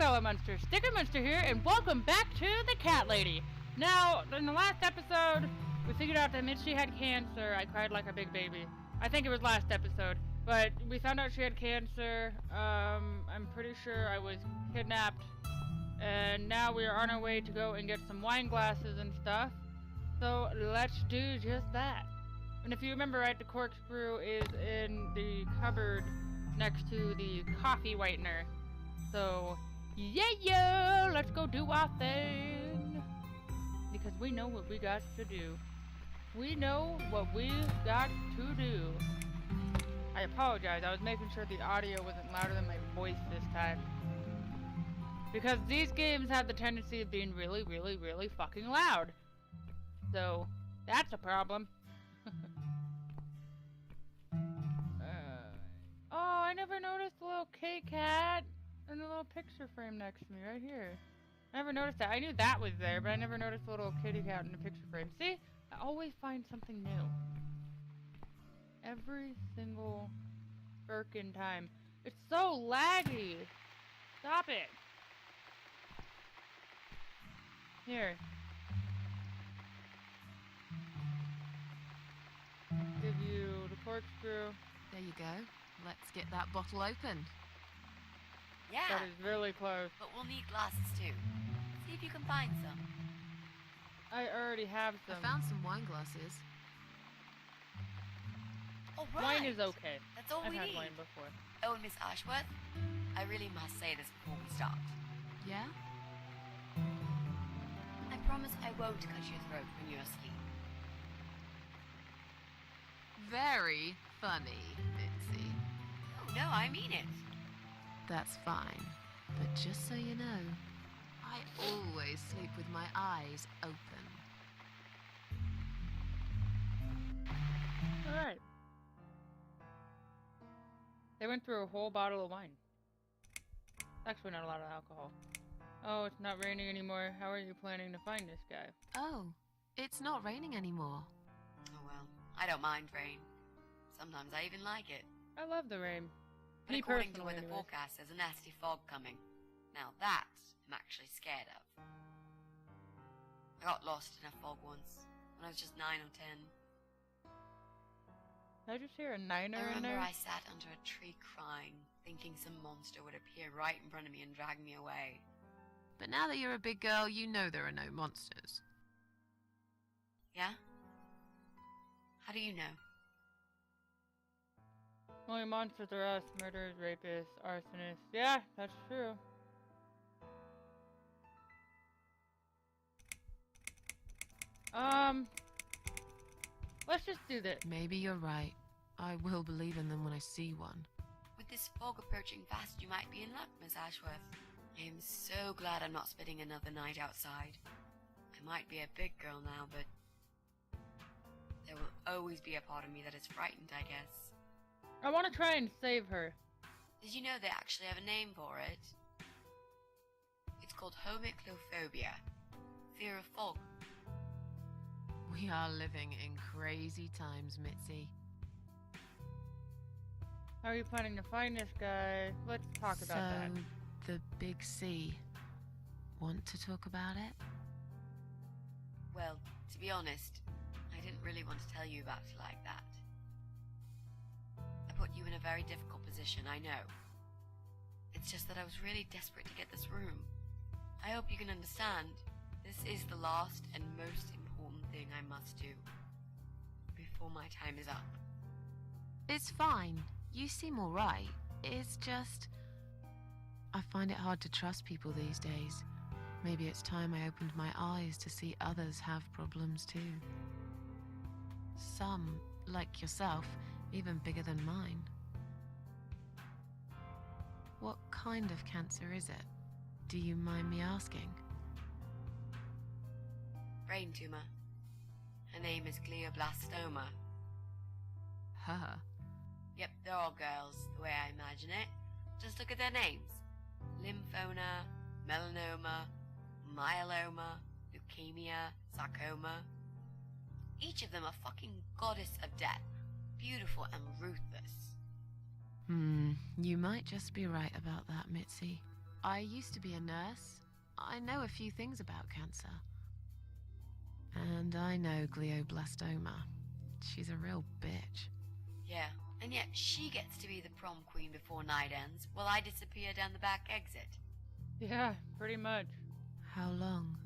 fellow Munsters, StikerMunster here, and welcome back to the Cat Lady. Now, in the last episode, we figured out that Mitzi had cancer. I cried like a big baby. I think it was last episode, but we found out she had cancer. I'm pretty sure I was kidnapped, and now we are on our way to go and get some wine glasses and stuff. So let's do just that. And if you remember right, the corkscrew is in the cupboard next to the coffee whitener. So, yeah, let's go do our thing. Because we know what we got to do. We know what we got to do. I apologize, I was making sure the audio wasn't louder than my voice this time. Because these games have the tendency of being really, really, really fucking loud. So, that's a problem. Oh, I never noticed the little K cat in the little picture frame next to me right here. I never noticed that. I knew that was there, but I never noticed the little kitty cat in the picture frame. See? I always find something new. Every single frickin' time. It's so laggy. Stop it. Here. Give you the corkscrew. There you go. Let's get that bottle opened. Yeah. That is really close. But we'll need glasses too. See if you can find some. I already have some. I found some wine glasses. Oh, right. Wine is okay. That's all I've we had need. wine before. Oh, and Miss Ashworth, I really must say this before we start. Yeah? I promise I won't cut your throat when you're asleep. Very funny, Mitzi. Oh, no, I mean it. That's fine. But just so you know, I always sleep with my eyes open. Alright. They went through a whole bottle of wine. Actually, not a lot of alcohol. Oh, it's not raining anymore. How are you planning to find this guy? Oh, it's not raining anymore. Oh, well, I don't mind rain. Sometimes I even like it. I love the rain. But Me according to personally, weather anyways. forecast, there's a nasty fog coming. Now that I'm actually scared of. I got lost in a fog once, when I was just 9 or 10. Did I just hear a niner I in remember there? I sat under a tree crying, thinking some monster would appear right in front of me and drag me away. But now that you're a big girl, you know there are no monsters. Yeah? How do you know? Only monsters are us, murderers, rapists, arsonists. Yeah, that's true. Let's just do this. Maybe you're right. I will believe in them when I see one. With this fog approaching fast, you might be in luck, Miss Ashworth. I am so glad I'm not spending another night outside. I might be a big girl now, but there will always be a part of me that is frightened, I guess. I want to try and save her. Did you know they actually have a name for it? It's called homiclophobia, fear of fog. We are living in crazy times, Mitzi. How are you planning to find this guy? Let's talk about that. So, the big C. Want to talk about it? Well, to be honest, I didn't really want to tell you about it like that. I put you in a very difficult position, I know. It's just that I was really desperate to get this room. I hope you can understand. This is the last and most important thing I must do before my time is up. It's fine. You seem alright. It's just... I find it hard to trust people these days. Maybe it's time I opened my eyes to see others have problems too. Some, like yourself, even bigger than mine. What kind of cancer is it? Do you mind me asking? Brain tumor. Her name is glioblastoma. Her? Yep, they're all girls, the way I imagine it. Just look at their names. Lymphoma, melanoma, myeloma, leukemia, sarcoma. Each of them a fucking goddess of death. Beautiful and ruthless. You might just be right about that, Mitzi. I used to be a nurse. I know a few things about cancer. And I know glioblastoma. She's a real bitch. Yeah, and yet she gets to be the prom queen before night ends, while I disappear down the back exit. Yeah, pretty much. How long?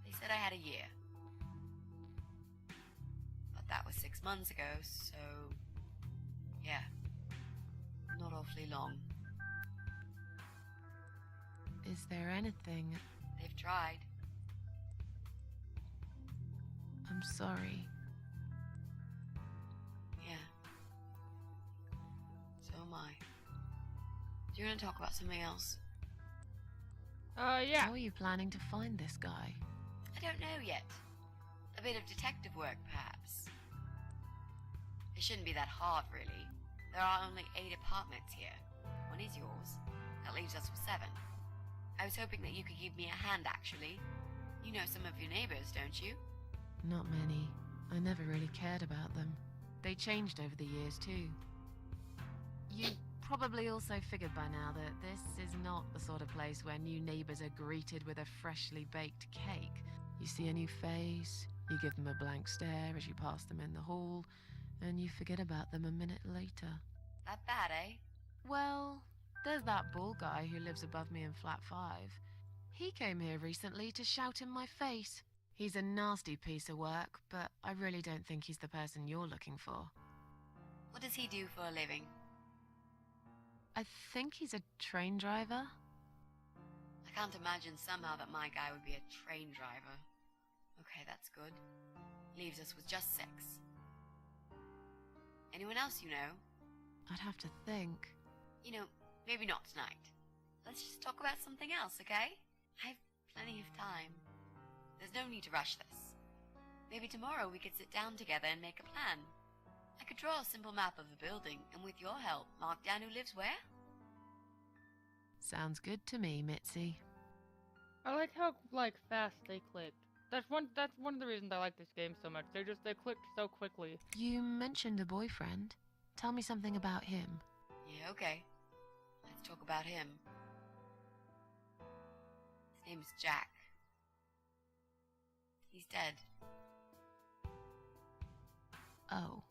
They said I had a year. But that was 6 months ago, so... yeah. Not awfully long. Is there anything... They've tried. I'm sorry. Yeah. So am I. Do you want to talk about something else? Yeah. How are you planning to find this guy? I don't know yet. A bit of detective work, perhaps. It shouldn't be that hard, really. There are only 8 apartments here. One is yours. That leaves us with 7. I was hoping that you could give me a hand, actually. You know some of your neighbors, don't you? Not many. I never really cared about them. They changed over the years, too. You probably also figured by now that this is not the sort of place where new neighbors are greeted with a freshly baked cake. You see a new face, you give them a blank stare as you pass them in the hall, and you forget about them a minute later. That bad, eh? Well, there's that bald guy who lives above me in flat 5. He came here recently to shout in my face. He's a nasty piece of work, but I really don't think he's the person you're looking for. What does he do for a living? I think he's a train driver. I can't imagine somehow that my guy would be a train driver. Okay, that's good. Leaves us with just 6. Anyone else you know? I'd have to think. You know, maybe not tonight. Let's just talk about something else, okay? I have plenty of time. There's no need to rush this. Maybe tomorrow we could sit down together and make a plan. I could draw a simple map of the building, and with your help, mark down who lives where. Sounds good to me, Mitzi. I like how fast they clicked. That's one of the reasons I like this game so much. They clicked so quickly. You mentioned a boyfriend. Tell me something about him. Yeah, okay. Let's talk about him. His name's Jack. He's dead. Oh.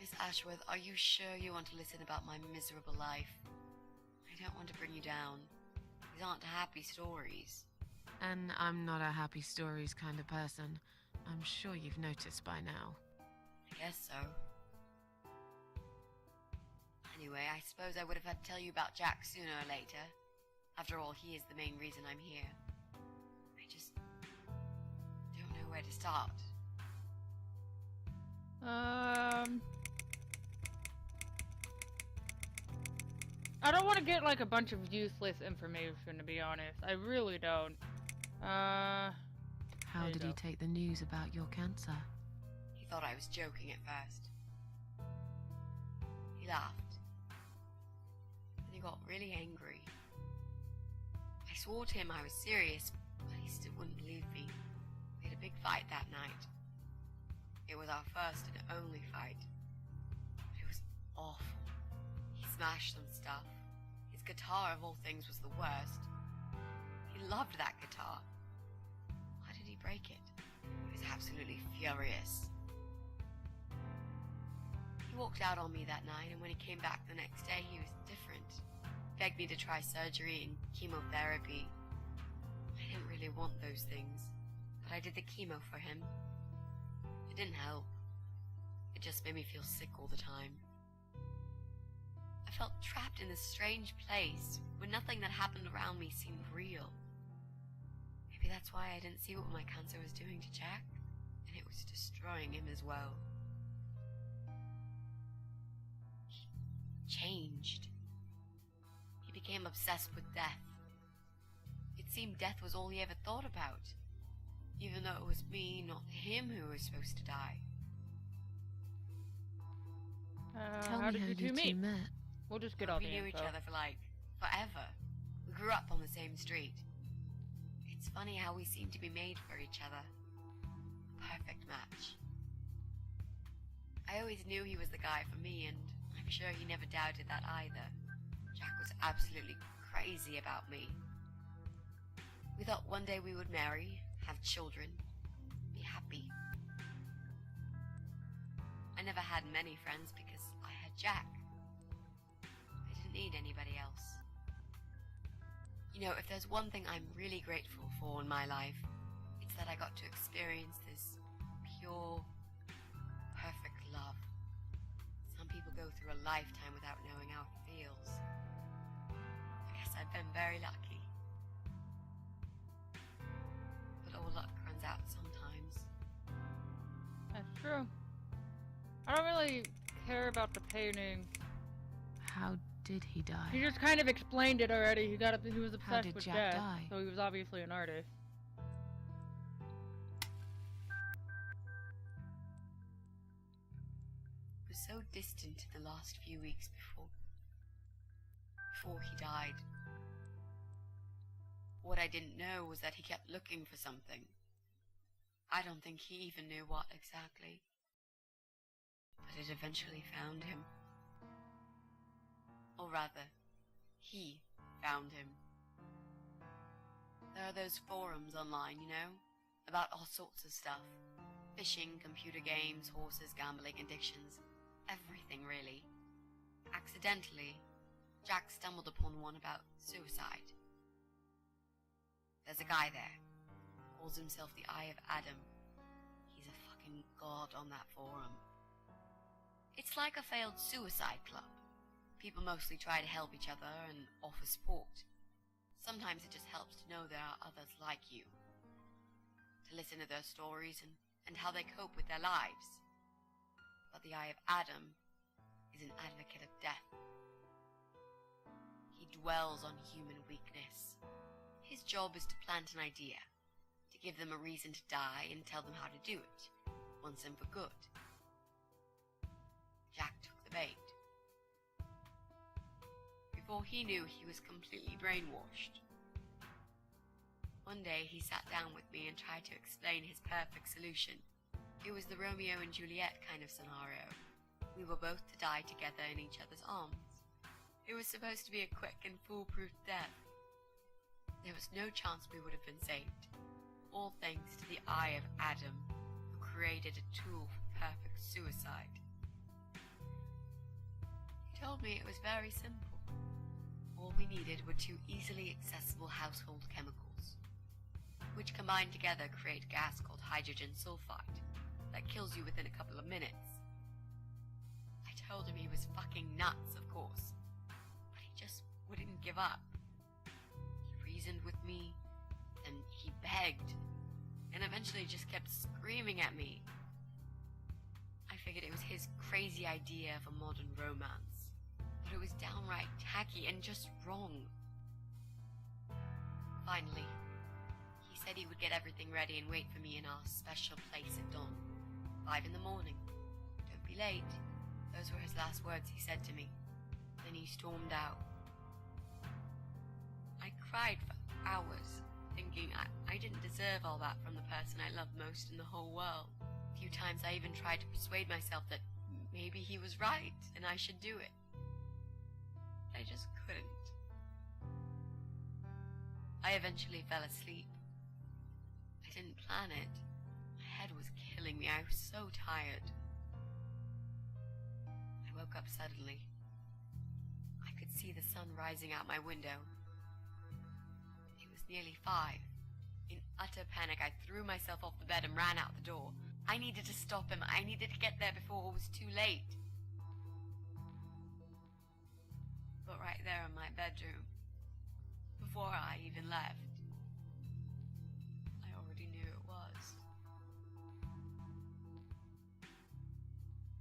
Miss Ashworth, are you sure you want to listen about my miserable life? I don't want to bring you down. These aren't happy stories. And I'm not a happy stories kind of person. I'm sure you've noticed by now. I guess so. Anyway, I suppose I would have had to tell you about Jack sooner or later. After all, he is the main reason I'm here. I just don't know where to start. I don't want to get a bunch of useless information, to be honest. I really don't. How did he take the news about your cancer? He thought I was joking at first. He laughed. Then he got really angry. I swore to him I was serious, but he still wouldn't believe me. We had a big fight that night. It was our first and only fight. But it was awful. He smashed some stuff. His guitar, of all things, was the worst. He loved that guitar. Why did he break it? He was absolutely furious. He walked out on me that night, and when he came back the next day, he was different. Begged me to try surgery and chemotherapy. I didn't really want those things, but I did the chemo for him. It didn't help. It just made me feel sick all the time. I felt trapped in this strange place where nothing that happened around me seemed real. Maybe that's why I didn't see what my cancer was doing to Jack, and it was destroying him as well. He changed. He became obsessed with death. It seemed death was all he ever thought about, even though it was me, not him, who was supposed to die. Tell how me did how you two meet? met. We'll just get all We the knew info. each other for forever. We grew up on the same street. It's funny how we seem to be made for each other. A perfect match. I always knew he was the guy for me, and I'm sure he never doubted that either. Jack was absolutely crazy about me. We thought one day we would marry, have children, be happy. I never had many friends because I had Jack. I didn't need anybody else. You know, if there's one thing I'm really grateful for in my life, it's that I got to experience this pure, perfect love. Some people go through a lifetime without knowing how it feels. I guess I've been very lucky. But all luck runs out sometimes. That's true. I don't really care about the painting. How did he die? He just kind of explained it already. He was obsessed did with Jack death, die? so he was obviously an artist. It was so distant in the last few weeks before he died. What I didn't know was that he kept looking for something. I don't think he even knew what exactly. But it eventually found him. Or rather, he found him. There are those forums online, you know, about all sorts of stuff. Fishing, computer games, horses, gambling, addictions, everything really. Accidentally, Jack stumbled upon one about suicide. There's a guy there, calls himself the Eye of Adam. He's a fucking god on that forum. It's like a failed suicide club. People mostly try to help each other and offer support. Sometimes it just helps to know there are others like you. To listen to their stories and how they cope with their lives. But the Eye of Adam is an advocate of death. He dwells on human weakness. His job is to plant an idea, to give them a reason to die and tell them how to do it, once and for good. Jack took the bait. Before he knew, he was completely brainwashed. One day he sat down with me and tried to explain his perfect solution. It was the Romeo and Juliet kind of scenario. We were both to die together in each other's arms. It was supposed to be a quick and foolproof death. There was no chance we would have been saved. All thanks to the Eye of Adam, who created a tool for perfect suicide. He told me it was very simple. All we needed were 2 easily accessible household chemicals, which combined together create a gas called hydrogen sulfide that kills you within a couple of minutes. I told him he was fucking nuts, of course, but he just wouldn't give up. He reasoned with me, and he begged, and eventually just kept screaming at me. I figured it was his crazy idea of a modern romance, but it was downright tacky and just wrong. Finally, he said he would get everything ready and wait for me in our special place at dawn, 5 in the morning. Don't be late. Those were his last words he said to me. Then he stormed out. I cried for hours, thinking I didn't deserve all that from the person I loved most in the whole world. A few times I even tried to persuade myself that maybe he was right and I should do it. I just couldn't. I eventually fell asleep. I didn't plan it. My head was killing me. I was so tired. I woke up suddenly. I could see the sun rising out my window. It was nearly 5. In utter panic, I threw myself off the bed and ran out the door. I needed to stop him. I needed to get there before it was too late. But right there in my bedroom, before I even left, I already knew it was.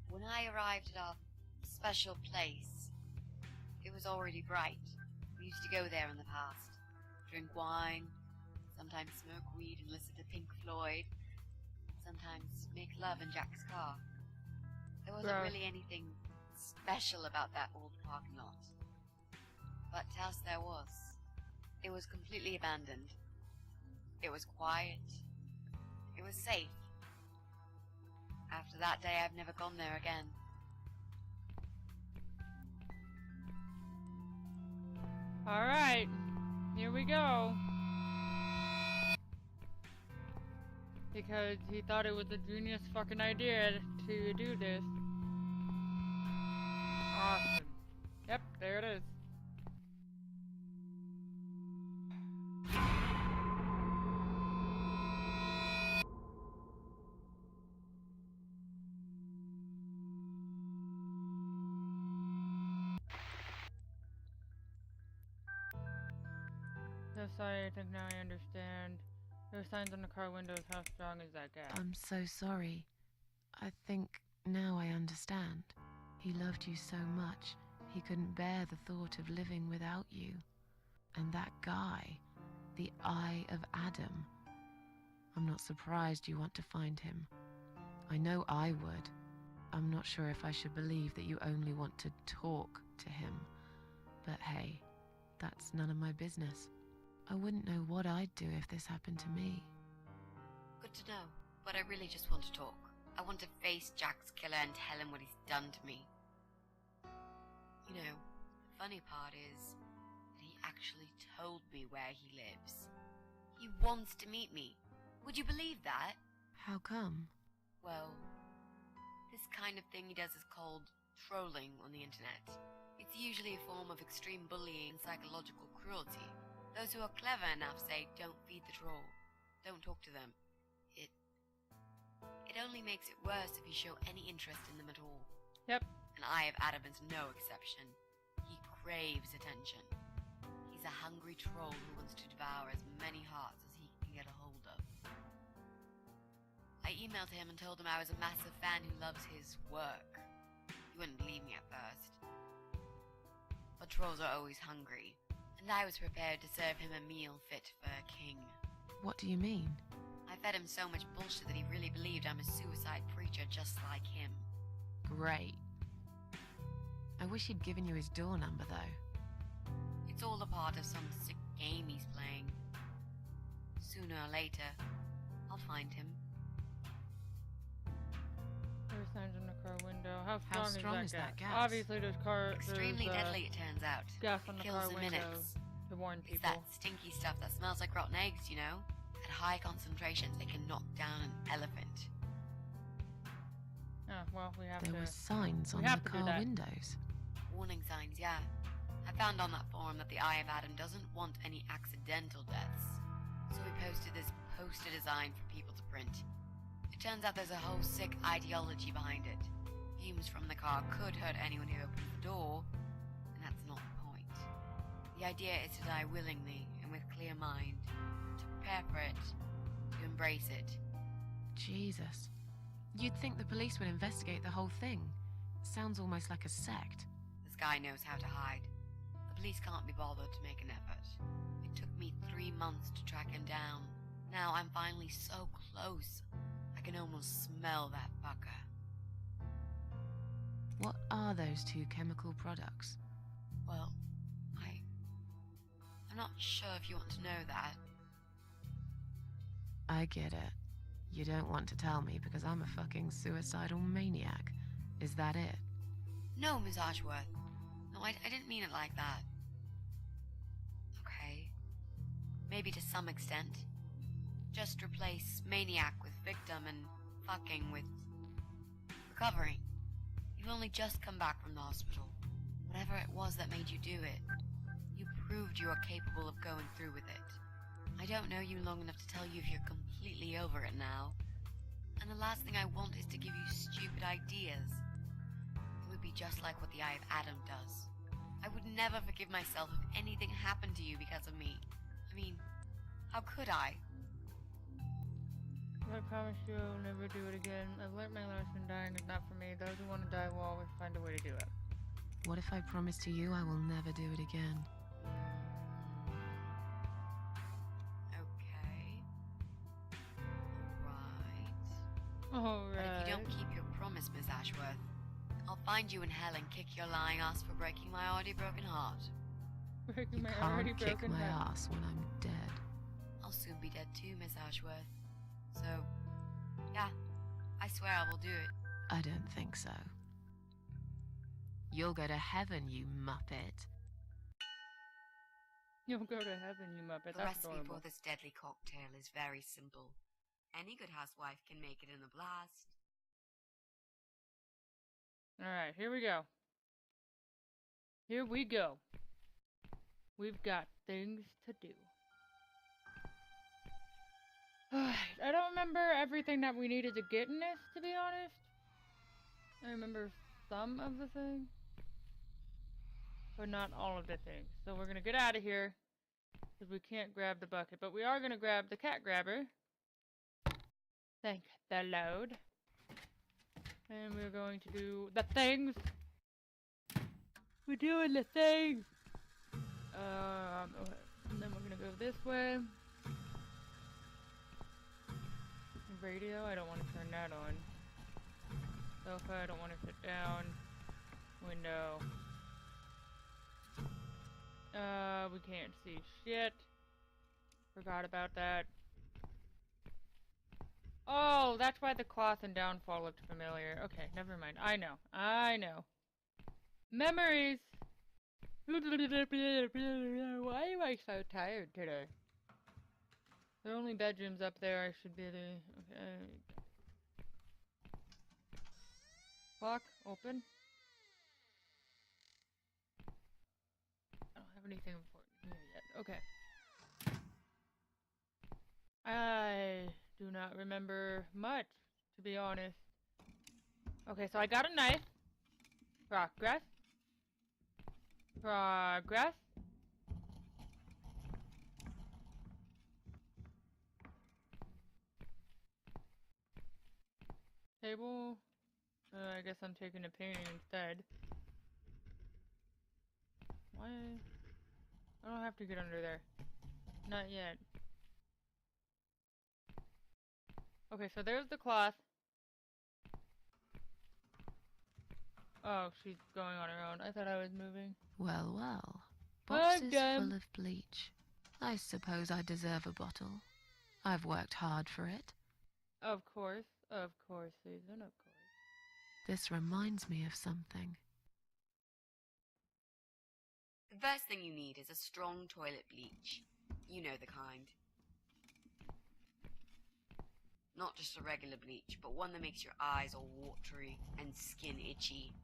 When I arrived at our special place, it was already bright. We used to go there in the past, drink wine, sometimes smoke weed and listen to Pink Floyd, sometimes make love in Jack's car. There wasn't really anything special about that old parking lot. But to us there was. It was completely abandoned. It was quiet. It was safe. After that day, I've never gone there again. Alright, here we go. Because he thought it was a genius fucking idea to do this. Awesome. Yep, there it is. So sorry, I think now I understand. There are signs on the car windows. How strong is that gas? I'm so sorry. I think now I understand. He loved you so much, he couldn't bear the thought of living without you. And that guy, the Eye of Adam. I'm not surprised you want to find him. I know I would. I'm not sure if I should believe that you only want to talk to him. But hey, that's none of my business. I wouldn't know what I'd do if this happened to me. Good to know, but I really just want to talk. I want to face Jack's killer and tell him what he's done to me. You know, the funny part is that he actually told me where he lives. He wants to meet me. Would you believe that? How come? Well, this kind of thing he does is called trolling on the internet. It's usually a form of extreme bullying and psychological cruelty. Those who are clever enough say, don't feed the troll. Don't talk to them. It only makes it worse if you show any interest in them at all. Yep. And Eye of Adam is no exception. He craves attention. He's a hungry troll who wants to devour as many hearts as he can get a hold of. I emailed him and told him I was a massive fan who loves his work. He wouldn't believe me at first. But trolls are always hungry, and I was prepared to serve him a meal fit for a king. What do you mean? I fed him so much bullshit that he really believed I'm a suicide preacher just like him. Great. I wish he'd given you his door number, though. It's all a part of some sick game he's playing. Sooner or later, I'll find him. There are signs in the car window. How How strong is that gas? gas? Obviously, there's Extremely deadly, it turns out. gas on the Kills car in window minutes. to warn It's people. that stinky stuff that smells like rotten eggs, you know? At high concentrations, they can knock down an elephant. Oh, well, we have There to. were signs we on the have to do car that. windows. Warning signs, yeah. I found on that forum that the Eye of Adam doesn't want any accidental deaths. So we posted this poster design for people to print. It turns out there's a whole sick ideology behind it. Fumes from the car could hurt anyone who opens the door, and that's not the point. The idea is to die willingly and with clear mind, to prepare for it, to embrace it. Jesus. You'd think the police would investigate the whole thing. Sounds almost like a sect. This guy knows how to hide. The police can't be bothered to make an effort. It took me 3 months to track him down. Now I'm finally so close. I can almost smell that fucker. What are those two chemical products? Well, I'm not sure if you want to know that. I get it. You don't want to tell me because I'm a fucking suicidal maniac. Is that it? No, Miss Ashworth. No, I didn't mean it like that. Okay. Maybe to some extent. Just replace maniac with victim and fucking with recovering. You've only just come back from the hospital. Whatever it was that made you do it, you proved you are capable of going through with it. I don't know you long enough to tell you if you're completely over it now. And the last thing I want is to give you stupid ideas. It would be just like what the Eye of Adam does. I would never forgive myself if anything happened to you because of me. I mean, how could I? I promise you I'll never do it again. I've learned my lesson. Dying is not for me. Those who want to die will always find a way to do it. What if I promise to you I will never do it again? Okay. Alright. Alright. But if you don't keep your promise, Miss Ashworth, I'll find you in hell and kick your lying ass for breaking my already broken heart. Breaking You my already can't kick broken my heart. ass when I'm dead. I'll soon be dead too, Miss Ashworth. So, yeah, I swear I will do it. I don't think so. You'll go to heaven, you muppet. You'll go to heaven, you muppet. The That's recipe adorable. for this deadly cocktail is very simple. Any good housewife can make it in a blast. Alright, here we go. Here we go. We've got things to do. Alright, I don't remember everything that we needed to get in this, to be honest. I remember some of the things, but not all of the things. So we're gonna get out of here, because we can't grab the bucket. But we are gonna grab the cat grabber. Thank the Lord. And we're going to do the things. We're doing the things. Okay. And then we're gonna go this way. Radio, I don't want to turn that on. Sofa, I don't want to sit down. Window. We can't see shit. Forgot about that. Oh, that's why the cloth and downfall looked familiar. Okay, never mind. I know. Memories! Why am I so tired today? There are only bedrooms up there. I should be the... Okay. Clock, open. I don't have anything important here yet. Okay. I do not remember much, to be honest. Okay, so I got a knife. Progress. Progress. Table. I guess I'm taking a painting instead. Why? I don't have to get under there. Not yet. Okay, so there's the cloth. Oh, she's going on her own. I thought I was moving. Well, well. Boxes done. full of bleach. I suppose I deserve a bottle. I've worked hard for it. Of course, Susan, of course. This reminds me of something. The first thing you need is a strong toilet bleach. You know the kind. Not just a regular bleach, but one that makes your eyes all watery and skin itchy.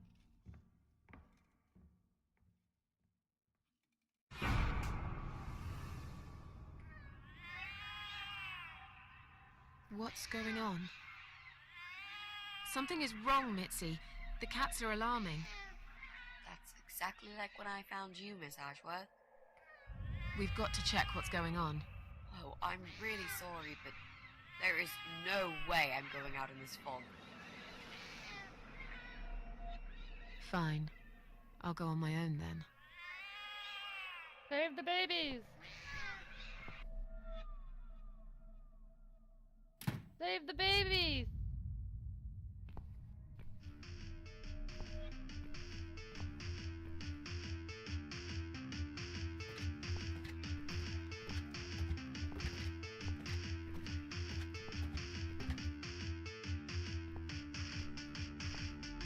What's going on? Something is wrong, Mitzi. The cats are alarming. That's exactly like when I found you, Miss Ashworth. We've got to check what's going on. Oh, I'm really sorry, but there is no way I'm going out in this fog. Fine. I'll go on my own then. Save the babies! Save the babies!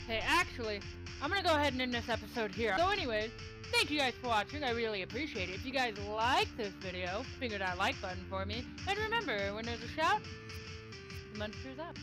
Hey, actually, I'm gonna go ahead and end this episode here. So anyways, thank you guys for watching. I really appreciate it. If you guys like this video, finger that like button for me. And remember, when there's a shout, the Munster's up.